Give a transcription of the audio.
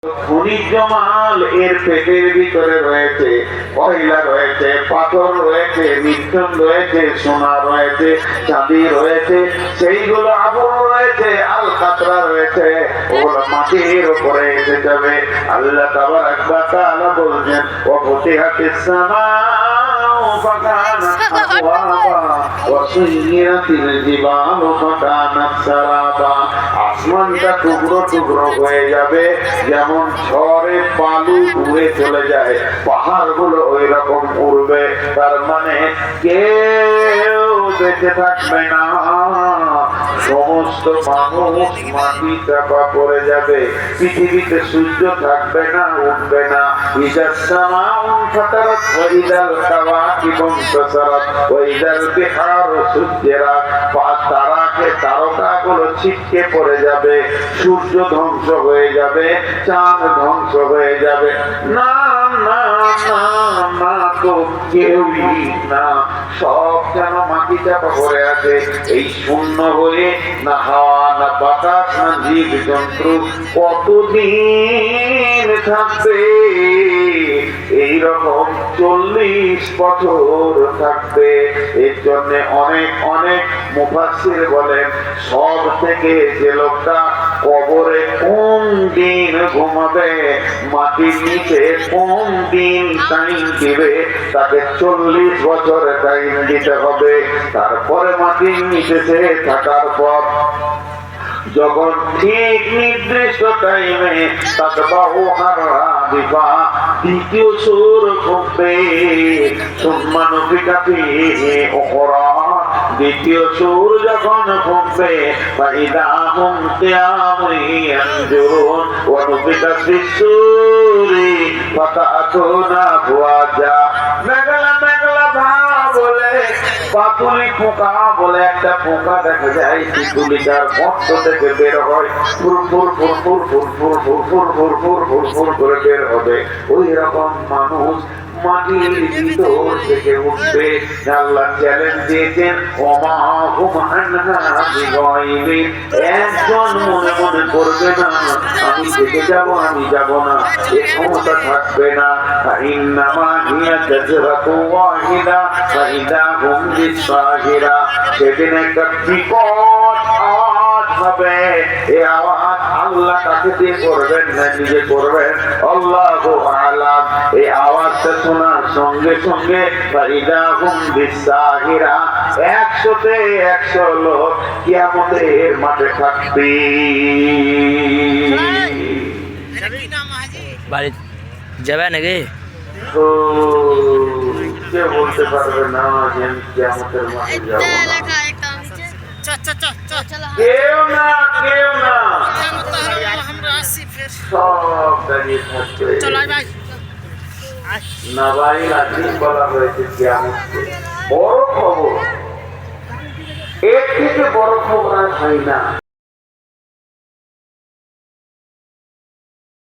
খনিজ মাল এর পেটের ভিতরে রয়েছে, কয়লা রয়েছে, পাথর রয়েছে, মিশ্রণ রয়েছে, সোনা রয়েছে, চাঁদি রয়েছে, সেইগুলো আবরণ রয়েছে, আল কাতরা রয়েছে, ওগুলো মাটির উপরে এসে যাবে। আল্লাহ তাবারাক ওয়া তাআলা বলছেন ওয়া ফুতিহাতিস সামাউ ফাকানাত আবওয়াবা ওয়া সুয়িরাতিল জিবালু ফাকানাত সারাবা। আসমানটা টুকরো টুকরো হয়ে যাবে, যেমন ঝড়ে বালু উড়ে চলে যায়, পাহাড়গুলো ওই রকম উড়বে। তার মানে কেউ বেঁচে থাকবে না, সমস্ত মানুষ মাটি চাপা পড়ে যাবে, পৃথিবীতে সূর্য থাকবে না, উঠবে না। ইজাস সামাউ ফাতারাত ওয়া ইদাল কাওয়াকিবু ইনতাসারাত ওয়া ইদাল বিহারু সুজ্জিরাত। তারকাগুলো ছিটকে পড়ে যাবে, সূর্য ধ্বংস হয়ে যাবে, চাঁদ ধ্বংস হয়ে যাবে। না না না না, তো কেউই না, সব যেন মাটি চাপা পড়ে আছে। এই শূন্য হয়ে না হাওয়া, না বাতাস, না জীব জন্তু কতদিন থাকবে? এইরকম 40 বছর থাকবে। এর জন্য অনেক অনেক মুফাসসির বলেন, সব থেকে যে লোকটা কবরে কোন দিন ঘুমাবে, মাটির নিচে কোন দিন টাইম দিবে, তাকে 40 বছর টাইম দিতে হবে। তারপরে মাটির নিচে থাকার পর যখন ঠিক নির্দিষ্ট টাইমে দ্বিতীয় সুর ঘুমবে, দ্বিতীয় সুর যখন ঘুমবে, মেঘলা মেঘলা ভাব বলে পাতুলি পোকা বলে একটা পোকা দেখা যায়, পিতুলিকার মস্ত থেকে বের হয়, ফুরফুর ফুরফুর ফুরফুর ফুরফুর ফুরফুর ফুরফুর করে বের হবে। ওই রকম মানুষ মাটির ভিতর থেকে উঠবে। আল্লাহ চ্যালেঞ্জ দিয়েছেন, ওমা হুম আনহা বিগাইবিন। একজন মনে মনে করবে না আমি থেকে যাব, আমি যাব না, এ ক্ষমতা থাকবে না। ইন্নামা হিয়া জাজরাতু ওয়াহিদা ফাইদা হুম বিসাহিরা। সেদিন একটা বিকট আওয়াজ হবে, এই আওয়াজ আল্লাহ কাছে দিয়ে করবেন না নিজে করবেন, আল্লাহু আ'লাম। এই আওয়াজটা শোনার সঙ্গে সঙ্গে ফাইদা হুম বিসাহিরা, 100-তে 100 লোক কিয়ামতের মাঠে থাকবে। বাড়ি যাবে নাকি? কে বলতে পারবে না যে আমি কিয়ামতের মাঠে যাব? কেউ না, কেউ না, সব দাঁড়িয়ে থাকবে। নাবাইল আকিম বলা হয়েছে কিয়ামতকে। বড় খবর, এর থেকে বড় খবর আর হয় না।